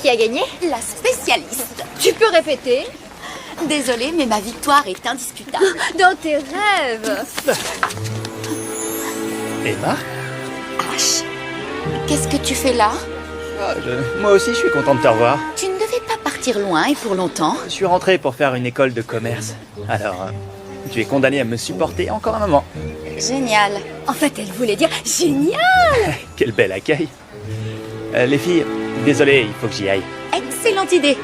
qui a gagné? La spécialiste. Tu peux répéter? Désolée, mais ma victoire est indiscutable. Dans tes rêves. Emma? H, qu'est-ce que tu fais là? Moi aussi, je suis content de te revoir. Tu ne devais pas partir loin et pour longtemps. Je suis rentré pour faire une école de commerce. Alors, tu es condamné à me supporter encore un moment. Génial. En fait, elle voulait dire génial. Quel bel accueil. Les filles, désolé, il faut que j'y aille. Excellente idée.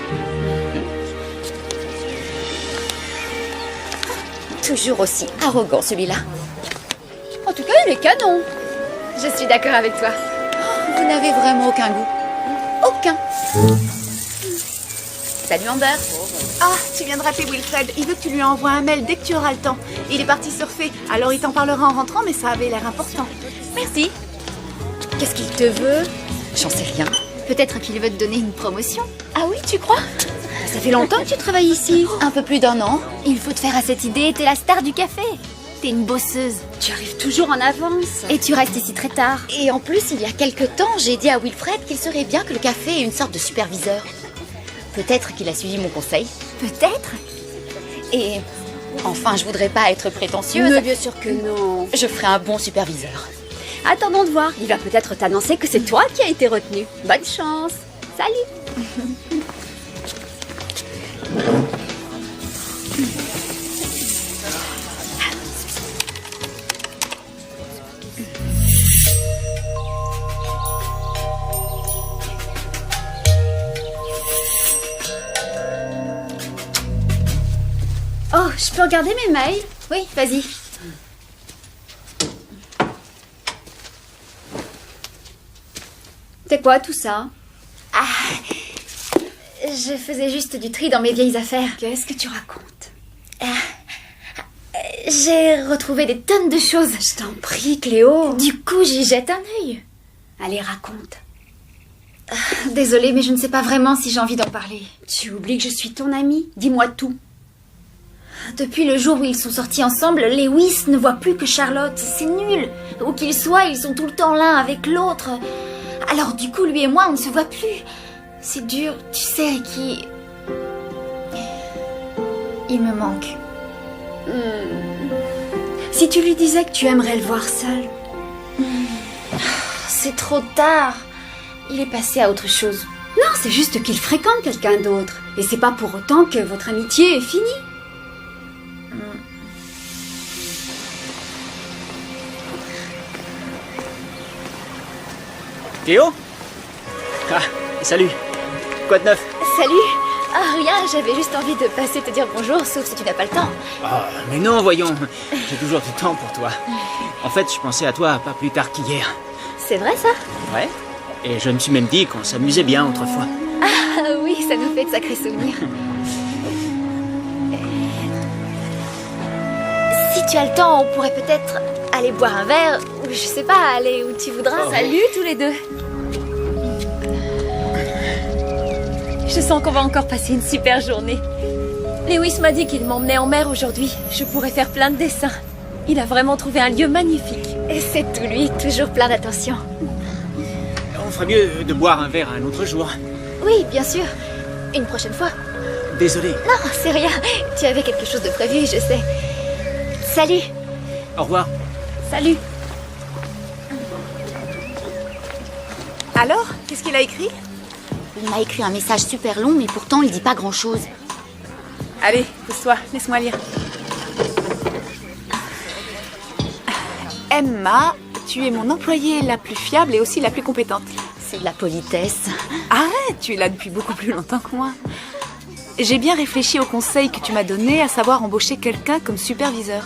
Toujours aussi arrogant celui-là. En tout cas, il est canon. Je suis d'accord avec toi. Vous n'avez vraiment aucun goût. Aucun. Salut Amber. Ah, tu viens de rappeler Wilfred. Il veut que tu lui envoies un mail dès que tu auras le temps. Il est parti surfer, alors il t'en parlera en rentrant, mais ça avait l'air important. Merci. Qu'est-ce qu'il te veut? J'en sais rien. Peut-être qu'il veut te donner une promotion. Ah oui, tu crois? Ça fait longtemps que tu travailles ici. Un peu plus d'1 an. Il faut te faire à cette idée, t'es la star du café. T'es une bosseuse. Tu arrives toujours en avance. Et tu restes ici très tard. Et en plus, il y a quelque temps, j'ai dit à Wilfred qu'il serait bien que le café ait une sorte de superviseur. Peut-être qu'il a suivi mon conseil. Peut-être. Et enfin, je voudrais pas être prétentieuse. Mais bien sûr que non. Je ferai un bon superviseur. Attendons de voir. Il va peut-être t'annoncer que c'est toi qui as été retenu. Bonne chance. Salut. Oh, je peux regarder mes mails? Oui, vas-y. C'est quoi tout ça? Je faisais juste du tri dans mes vieilles affaires. Qu'est-ce que tu racontes? J'ai retrouvé des tonnes de choses. Je t'en prie, Cléo. Du coup, j'y jette un œil. Allez, raconte. Désolée, mais je ne sais pas vraiment si j'ai envie d'en parler. Tu oublies que je suis ton amie? Dis-moi tout. Depuis le jour où ils sont sortis ensemble, Lewis ne voit plus que Charlotte. C'est nul. Où qu'ils soient, ils sont tout le temps l'un avec l'autre. Alors du coup, lui et moi, on ne se voit plus. C'est dur, tu sais, Ricky. Il me manque. Si tu lui disais que tu aimerais le voir seul. C'est trop tard. Il est passé à autre chose. Non, c'est juste qu'il fréquente quelqu'un d'autre. Et c'est pas pour autant que votre amitié est finie. Théo? Ah, salut. Quoi de neuf? Salut. Ah, rien, j'avais juste envie de passer te dire bonjour, sauf si tu n'as pas le temps. Oh, mais non, voyons. J'ai toujours du temps pour toi. En fait, je pensais à toi pas plus tard qu'hier. C'est vrai, ça? Ouais. Et je me suis même dit qu'on s'amusait bien autrefois. Ah oui, ça nous fait de sacrés souvenirs. Si tu as le temps, on pourrait peut-être aller boire un verre, ou je sais pas, aller où tu voudras. Oh. Salut tous les deux. Je sens qu'on va encore passer une super journée. Lewis m'a dit qu'il m'emmenait en mer aujourd'hui. Je pourrais faire plein de dessins. Il a vraiment trouvé un lieu magnifique. Et c'est tout lui, toujours plein d'attention. On ferait mieux de boire un verre un autre jour. Oui, bien sûr. Une prochaine fois. Désolé. Non, c'est rien. Tu avais quelque chose de prévu, je sais. Salut. Au revoir. Salut. Alors, qu'est-ce qu'il a écrit? Il m'a écrit un message super long, mais pourtant il dit pas grand-chose. Allez, pousse-toi, laisse-moi lire. Emma, tu es mon employée la plus fiable et aussi la plus compétente. C'est de la politesse. Arrête, tu es là depuis beaucoup plus longtemps que moi. J'ai bien réfléchi au conseil que tu m'as donné, à savoir embaucher quelqu'un comme superviseur.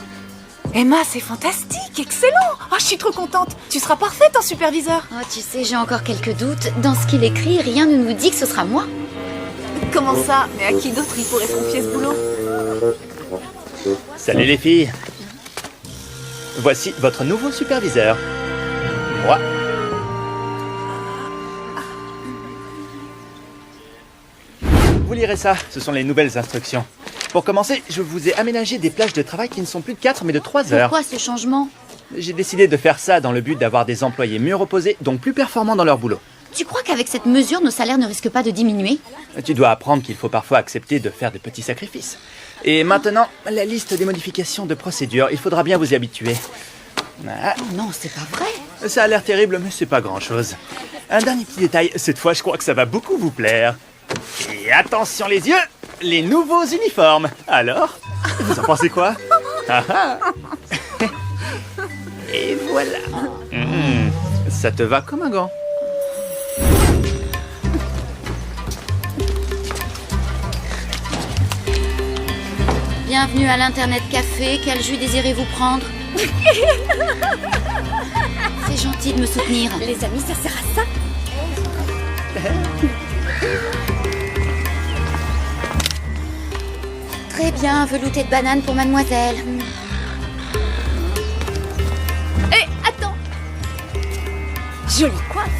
Emma, c'est fantastique, excellent. Oh, je suis trop contente. Tu seras parfaite en superviseur. Oh, tu sais, j'ai encore quelques doutes. Dans ce qu'il écrit, rien ne nous dit que ce sera moi. Comment ça? Mais à qui d'autre il pourrait confier ce boulot? Salut les filles. Voici votre nouveau superviseur. Moi. Vous lirez ça, ce sont les nouvelles instructions. Pour commencer, je vous ai aménagé des plages de travail qui ne sont plus de 4 mais de 3 heures. Pourquoi ce changement? J'ai décidé de faire ça dans le but d'avoir des employés mieux reposés, donc plus performants dans leur boulot. Tu crois qu'avec cette mesure, nos salaires ne risquent pas de diminuer? Tu dois apprendre qu'il faut parfois accepter de faire de petits sacrifices. Et maintenant, la liste des modifications de procédure, il faudra bien vous y habituer. Ah, Non, c'est pas vrai. ça a l'air terrible, mais c'est pas grand-chose. Un dernier petit détail, cette fois je crois que ça va beaucoup vous plaire. Et attention les yeux, les nouveaux uniformes. Alors, vous en pensez quoi? Ah ah. Et voilà. Ça te va comme un gant. Bienvenue à l'Internet Café. Quel jus désirez-vous prendre? C'est gentil de me soutenir. Les amis, ça sert à ça. Très bien, velouté de banane pour mademoiselle. Hé, attends. Jolie coiffe.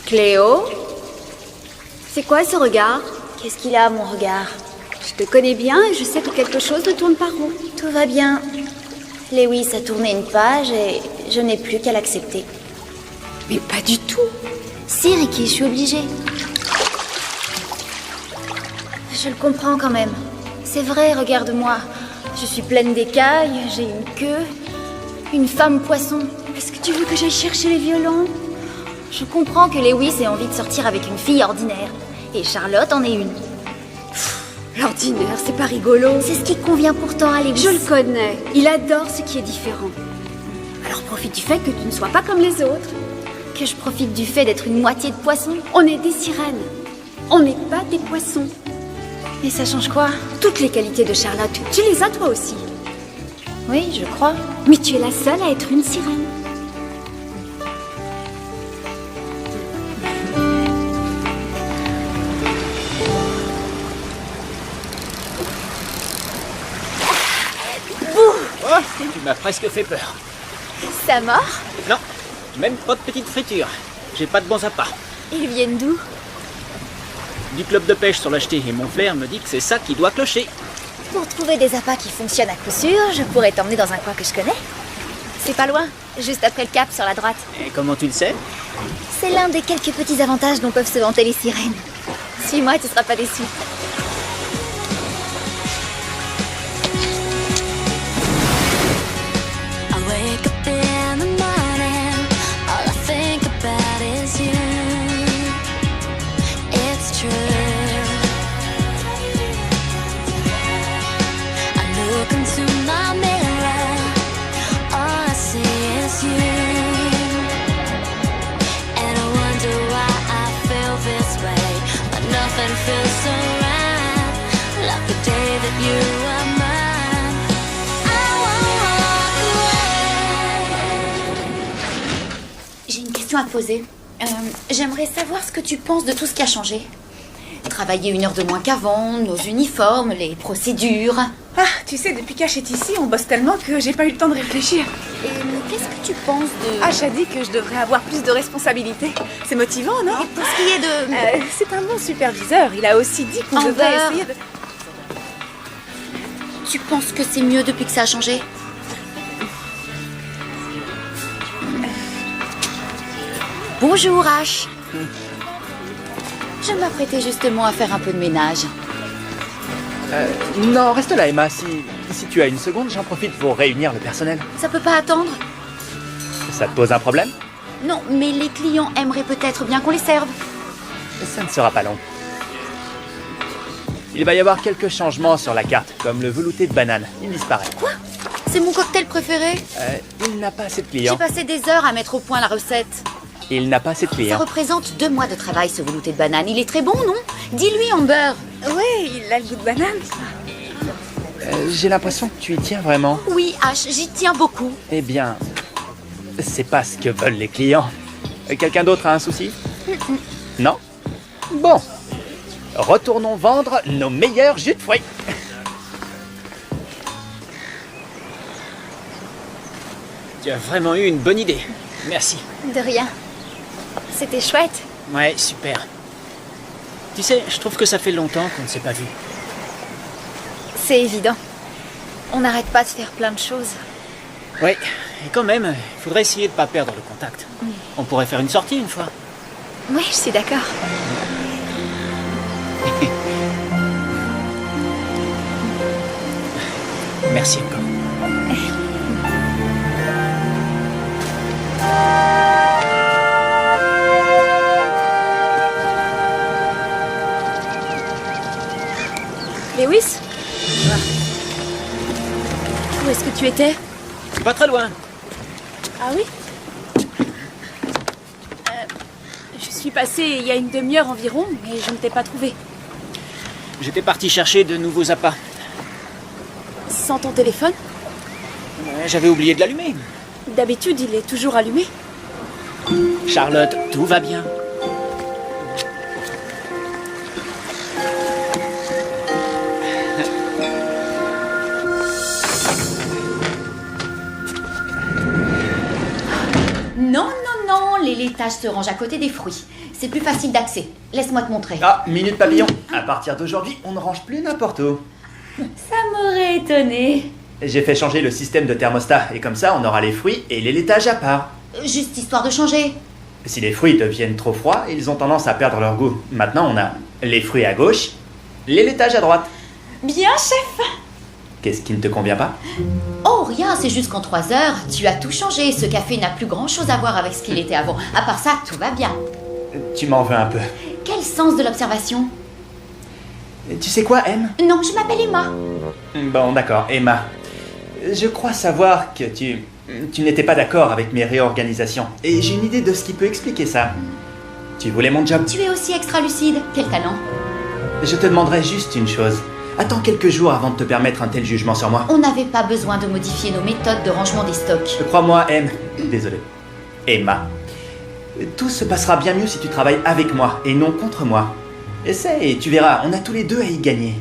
Cléo? C'est quoi ce regard? Qu'est-ce qu'il a, mon regard? Je te connais bien et je sais que quelque chose ne tourne pas rond. Tout va bien. Lewis a tourné une page et je n'ai plus qu'à l'accepter. Mais pas du tout. Si, Ricky, je suis obligée. Je le comprends quand même. C'est vrai, regarde-moi. Je suis pleine d'écailles, j'ai une queue, une femme poisson. Est-ce que tu veux que j'aille chercher les violons? Je comprends que Lewis ait envie de sortir avec une fille ordinaire. Et Charlotte en est une. L'ordinaire, c'est pas rigolo. C'est ce qui convient pourtant à Lewis. Je le connais. Il adore ce qui est différent. Alors profite du fait que tu ne sois pas comme les autres. Que je profite du fait d'être une moitié de poisson. On est des sirènes. On n'est pas des poissons. Et ça change quoi? Toutes les qualités de Charlotte, tu les as toi aussi. Oui, je crois. Mais tu es la seule à être une sirène. Oh, tu m'as presque fait peur. Ça mord? Non, même pas de petite friture. J'ai pas de bons appâts. Ils viennent d'où? Du club de pêche sur l'acheté et mon flair me dit que c'est ça qui doit clocher. Pour trouver des appâts qui fonctionnent à coup sûr, je pourrais t'emmener dans un coin que je connais. C'est pas loin, juste après le cap sur la droite. Et comment tu le sais? C'est l'un des quelques petits avantages dont peuvent se vanter les sirènes. Suis-moi, tu seras pas déçu. I wake up in the morning, all I think about is you. It's true. I look into my mirror, all I see is you. And I wonder why I feel this way, but nothing feels so right, like the day that you were mine. J'ai une question à te poser. J'aimerais savoir ce que tu penses de tout ce qui a changé. Travailler 1 heure de moins qu'avant, nos uniformes, les procédures. Ah, tu sais, depuis qu'Ash est ici, on bosse tellement que j'ai pas eu le temps de réfléchir. Et qu'est-ce que tu penses de... Ash a dit que je devrais avoir plus de responsabilités. C'est motivant, non? Et pour ce qui est de... C'est un bon superviseur. Il a aussi dit qu'on devrait Amber. essayer de... Tu penses que c'est mieux depuis que ça a changé? Bonjour, Ash. Je m'apprêtais justement à faire un peu de ménage. Non, reste là, Emma. Si tu as une seconde, j'en profite pour réunir le personnel. Ça peut pas attendre? Ça te pose un problème? Non, mais les clients aimeraient peut-être bien qu'on les serve. Ça ne sera pas long. Il va y avoir quelques changements sur la carte, comme le velouté de banane. Il disparaît. Quoi? C'est mon cocktail préféré. Il n'a pas assez de J'ai clients. passé des heures à mettre au point la recette. Il n'a pas assez de Ça clients. représente 2 mois de travail, ce velouté de banane. Il est très bon, non? Dis-lui, Amber. Ouais, il a le goût de banane. J'ai l'impression que tu y tiens vraiment. Oui, Ash, j'y tiens beaucoup. Eh bien, c'est pas ce que veulent les clients. Quelqu'un d'autre a un souci? Non? Bon. Retournons vendre nos meilleurs jus de fruits. Tu as vraiment eu une bonne idée. Merci. De rien. C'était chouette. Ouais, super. Tu sais, je trouve que ça fait longtemps qu'on ne s'est pas vu. C'est évident. On n'arrête pas de faire plein de choses. Ouais, et quand même, il faudrait essayer de pas perdre le contact. On pourrait faire une sortie une fois. Oui, je suis d'accord. Merci encore. Lewis? Où est-ce que tu étais? Pas très loin. Ah oui? Je suis passée il y a une demi-heure environ, mais je ne t'ai pas trouvé. J'étais parti chercher de nouveaux appâts. Sans ton téléphone? J'avais oublié de l'allumer. D'habitude, il est toujours allumé. Charlotte, tout va bien. Non, les laitages se rangent à côté des fruits. C'est plus facile d'accès. Laisse-moi te montrer. Ah, minute papillon. À partir d'aujourd'hui, on ne range plus n'importe où. Ça m'aurait étonné. J'ai fait changer le système de thermostat et comme ça, on aura les fruits et les laitages à part. Juste histoire de changer. Si les fruits deviennent trop froids, ils ont tendance à perdre leur goût. Maintenant, on a les fruits à gauche, les laitages à droite. Bien, chef. Qu'est-ce qui ne te convient pas? Oh, rien, c'est juste qu'en 3 heures, tu as tout changé. Ce café n'a plus grand-chose à voir avec ce qu'il était avant. À part ça, tout va bien. Tu m'en veux un peu. Quel sens de l'observation? Tu sais quoi, M? Non, je m'appelle Emma. Bon, d'accord, Emma. Je crois savoir que tu n'étais pas d'accord avec mes réorganisations. Et j'ai une idée de ce qui peut expliquer ça. Tu voulais mon job? Tu es aussi extra lucide. Quel talent. Je te demanderai juste une chose. Attends quelques jours avant de te permettre un tel jugement sur moi. On n'avait pas besoin de modifier nos méthodes de rangement des stocks. Crois-moi, M. Désolé. Emma. Tout se passera bien mieux si tu travailles avec moi et non contre moi. Essaie et tu verras, on a tous les deux à y gagner.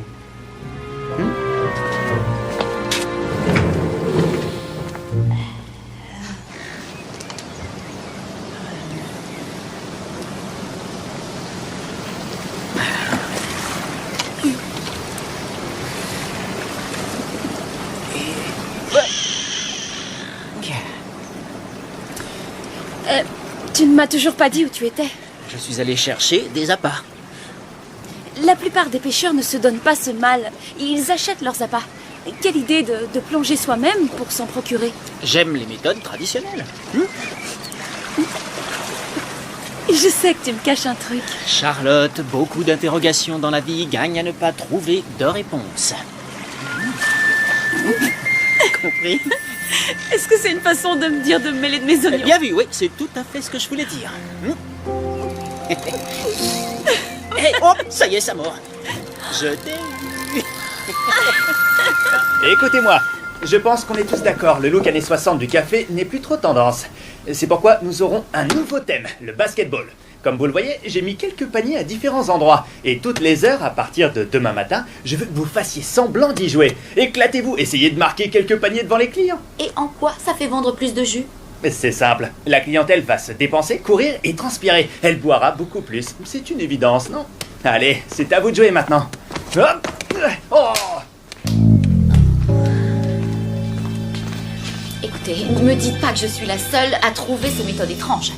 Tu ne m'as toujours pas dit où tu étais. Je suis allé chercher des appâts. La plupart des pêcheurs ne se donnent pas ce mal. Ils achètent leurs appâts. Quelle idée de plonger soi-même pour s'en procurer. J'aime les méthodes traditionnelles. Je sais que tu me caches un truc. Charlotte, beaucoup d'interrogations dans la vie gagnent à ne pas trouver de réponse. Compris? Est-ce que c'est une façon de me dire de me mêler de mes oignons? Bien vu, oui, c'est tout à fait ce que je voulais dire. Hey, hop, ça y est, ça mord. Je t'ai eu. Écoutez-moi, je pense qu'on est tous d'accord, le look années 60 du café n'est plus trop tendance. C'est pourquoi nous aurons un nouveau thème, le basketball. Comme vous le voyez, j'ai mis quelques paniers à différents endroits. Et toutes les heures, à partir de demain matin, je veux que vous fassiez semblant d'y jouer. Éclatez-vous, essayez de marquer quelques paniers devant les clients. Et en quoi ça fait vendre plus de jus? Mais c'est simple, la clientèle va se dépenser, courir et transpirer. Elle boira beaucoup plus. C'est une évidence, non? Allez, c'est à vous de jouer maintenant. Hop! Oh! Écoutez, ne me dites pas que je suis la seule à trouver ces méthodes étranges.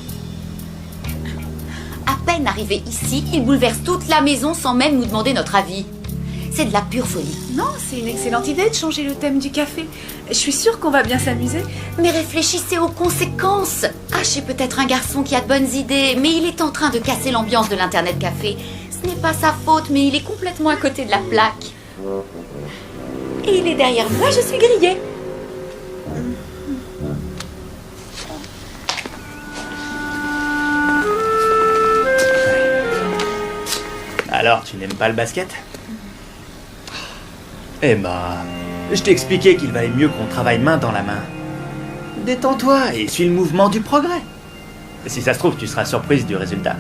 À peine arrivé ici, il bouleverse toute la maison sans même nous demander notre avis. C'est de la pure folie. Non, c'est une excellente idée de changer le thème du café. Je suis sûre qu'on va bien s'amuser. Mais réfléchissez aux conséquences. H est peut-être un garçon qui a de bonnes idées, mais il est en train de casser l'ambiance de l'Internet Café. Ce n'est pas sa faute, mais il est complètement à côté de la plaque. Et il est derrière moi, je suis grillée. Alors, tu n'aimes pas le basket? Emma, je t'ai expliqué qu'il valait mieux qu'on travaille main dans la main. Détends-toi et suis le mouvement du progrès. Si ça se trouve, tu seras surprise du résultat.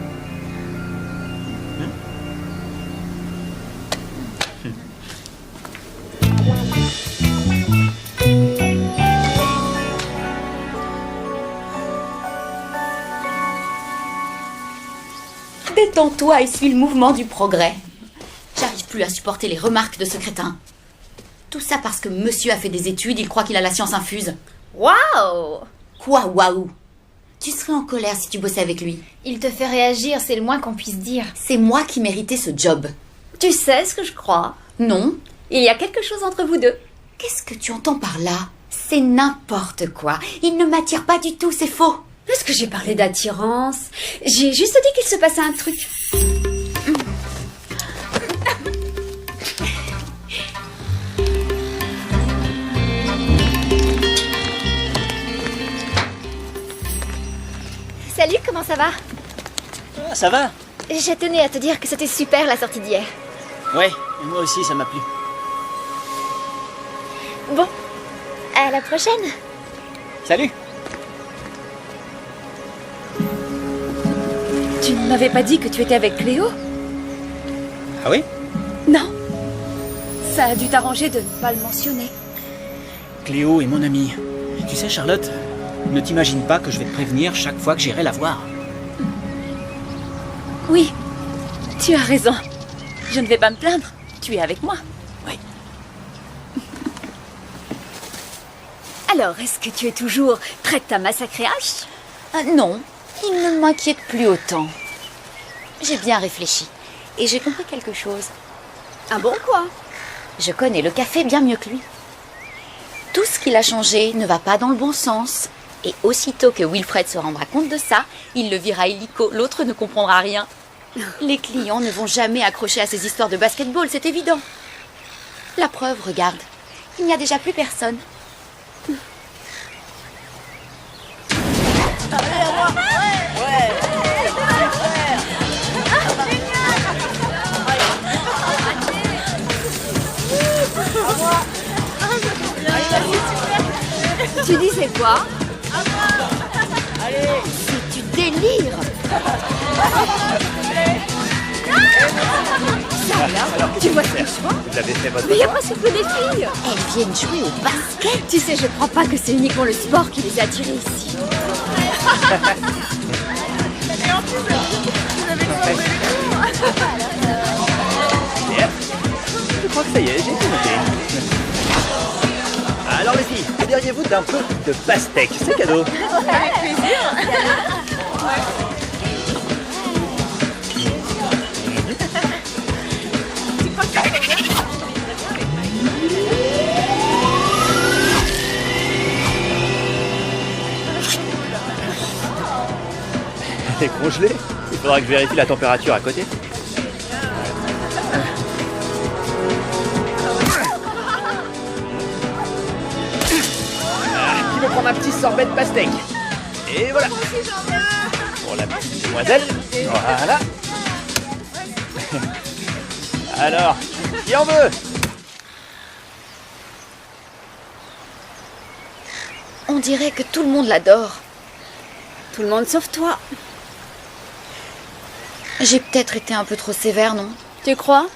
Détends-toi et suis le mouvement du progrès. J'arrive plus à supporter les remarques de ce crétin. Tout ça parce que monsieur a fait des études, il croit qu'il a la science infuse. Waouh! Quoi, waouh? Tu serais en colère si tu bossais avec lui. Il te fait réagir, c'est le moins qu'on puisse dire. C'est moi qui méritais ce job. Tu sais ce que je crois? Non? Il y a quelque chose entre vous deux. Qu'est-ce que tu entends par là? C'est n'importe quoi. Il ne m'attire pas du tout, c'est faux. Est-ce que j'ai parlé d'attirance? J'ai juste dit qu'il se passait un truc. Salut, comment ça va? Ah, ça va? Je tenais à te dire que c'était super la sortie d'hier. Ouais, et moi aussi, ça m'a plu. Bon, à la prochaine. Salut! Tu ne m'avais pas dit que tu étais avec Cléo? Ah oui? Non. Ça a dû t'arranger de ne pas le mentionner. Cléo est mon amie. Tu sais, Charlotte, ne t'imagine pas que je vais te prévenir chaque fois que j'irai la voir. Oui, tu as raison. Je ne vais pas me plaindre. Tu es avec moi. Oui. Alors, est-ce que tu es toujours prête à massacrer H? Non, il ne m'inquiète plus autant. J'ai bien réfléchi et j'ai compris quelque chose. Un bon quoi? Je connais le café bien mieux que lui. Tout ce qu'il a changé ne va pas dans le bon sens. Et aussitôt que Wilfred se rendra compte de ça, il le vira illico, l'autre ne comprendra rien. Les clients ne vont jamais accrocher à ces histoires de basketball, c'est évident. La preuve, regarde, il n'y a déjà plus personne. Tu disais quoi? C'est du délire. Tu vois ce que je vois? Vous avez fait votre Mais il n'y a devoir. pas surtout des filles. Elles viennent jouer au basket. Tu sais, je crois pas que c'est uniquement le sport qui les a attirés ici. Bien. Je crois que ça y est, j'ai tout noté. Alors les filles, que diriez-vous d'un peu de pastèque? C'est cadeau. Elle est congelée. Il faudra que je vérifie la température à côté. Qui veut prendre un petit sorbet de pastèque? Et voilà. Pour la petite demoiselle. Voilà. Alors, qui en veut? On dirait que tout le monde l'adore. Tout le monde sauf toi. J'ai peut-être été un peu trop sévère, non? Tu crois?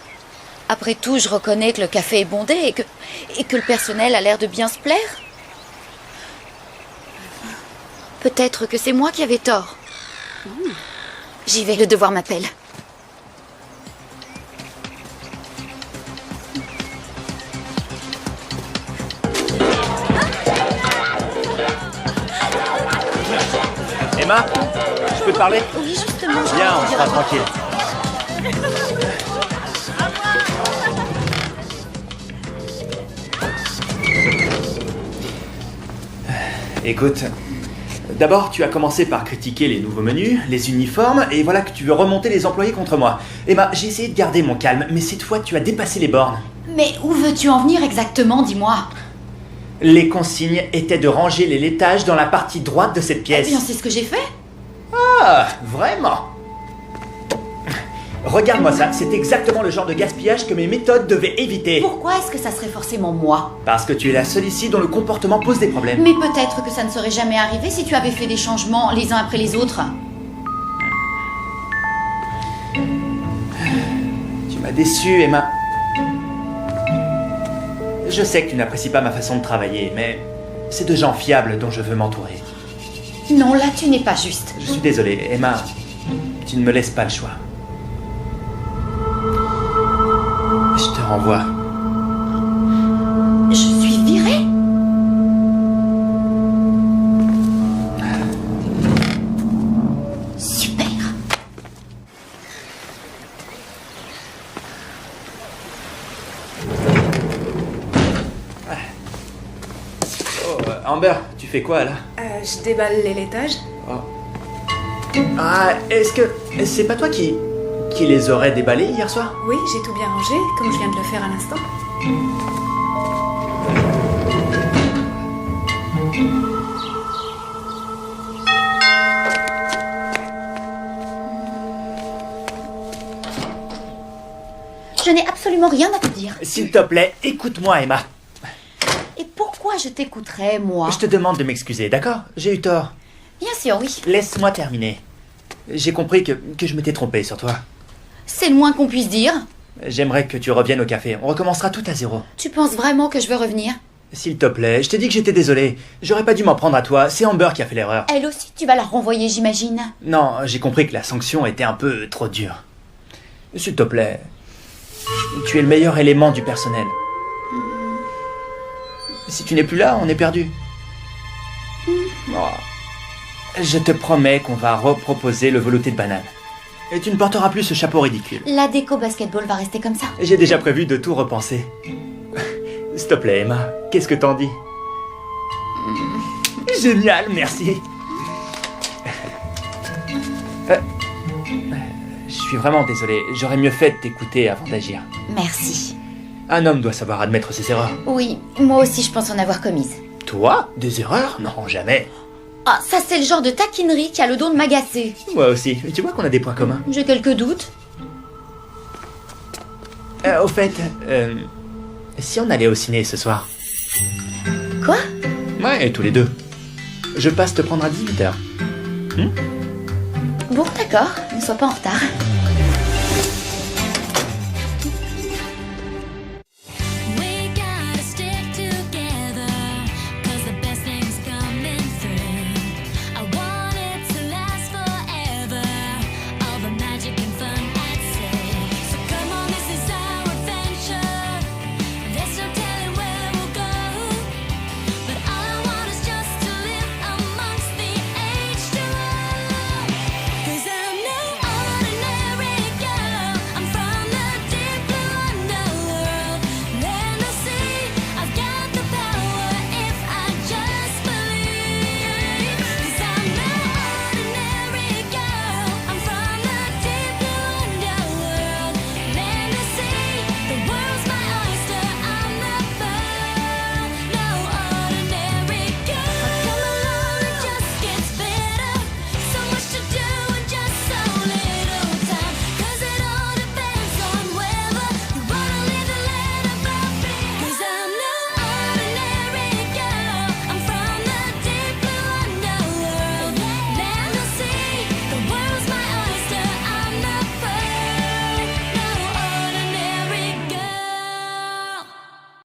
Après tout, je reconnais que le café est bondé et que le personnel a l'air de bien se plaire. Peut-être que c'est moi qui avais tort. J'y vais, le devoir m'appelle. Emma, je peux te parler? Oui, justement. Viens, on sera tranquille. Écoute, d'abord tu as commencé par critiquer les nouveaux menus, les uniformes, et voilà que tu veux remonter les employés contre moi. Emma, j'ai essayé de garder mon calme, mais cette fois tu as dépassé les bornes. Mais où veux-tu en venir exactement, dis-moi? Les consignes étaient de ranger les laitages dans la partie droite de cette Eh pièce. bien, c'est ce que j'ai fait. Ah, vraiment? Regarde-moi ça, c'est exactement le genre de gaspillage que mes méthodes devaient éviter. Pourquoi est-ce que ça serait forcément moi? Parce que tu es la seule ici dont le comportement pose des problèmes. Mais peut-être que ça ne serait jamais arrivé si tu avais fait des changements les uns après les autres. Tu m'as déçu, Emma. Je sais que tu n'apprécies pas ma façon de travailler, mais c'est de gens fiables dont je veux m'entourer. Non, là, tu n'es pas juste. Je suis désolé, Emma. Tu ne me laisses pas le choix. renvoi. Je suis virée? Super. Oh, Amber, tu fais quoi là? Je déballe les laitages. Ah, est-ce que c'est pas toi qui les aurais déballés hier soir? Oui, j'ai tout bien rangé, comme je viens de le faire à l'instant. Je n'ai absolument rien à te dire. S'il te plaît, écoute-moi, Emma. Et pourquoi je t'écouterais, moi? Je te demande de m'excuser, d'accord? J'ai eu tort. Bien sûr, oui. Laisse-moi terminer. J'ai compris que je m'étais trompé sur toi. C'est le moins qu'on puisse dire. J'aimerais que tu reviennes au café. On recommencera tout à zéro. Tu penses vraiment que je veux revenir? S'il te plaît, je t'ai dit que j'étais désolé. J'aurais pas dû m'en prendre à toi. C'est Amber qui a fait l'erreur. Elle aussi, tu vas la renvoyer, j'imagine. Non, j'ai compris que la sanction était un peu trop dure. S'il te plaît, tu es le meilleur élément du personnel. Si tu n'es plus là, on est perdu. Oh. Je te promets qu'on va reproposer le velouté de banane. Et tu ne porteras plus ce chapeau ridicule. La déco basketball va rester comme ça. J'ai déjà prévu de tout repenser. S'il te plaît, Emma, qu'est-ce que t'en dis? Génial, merci. Je suis vraiment désolé. J'aurais mieux fait de t'écouter avant d'agir. Merci. Un homme doit savoir admettre ses erreurs. Oui, moi aussi je pense en avoir commise. Toi? Des erreurs? Non, jamais. Ah, ça c'est le genre de taquinerie qui a le don de m'agacer. Moi aussi. Tu vois qu'on a des points communs. J'ai quelques doutes. Au fait, si on allait au ciné ce soir? Quoi? Ouais, tous les deux. Je passe te prendre à 18h. Bon, d'accord, ne sois pas en retard.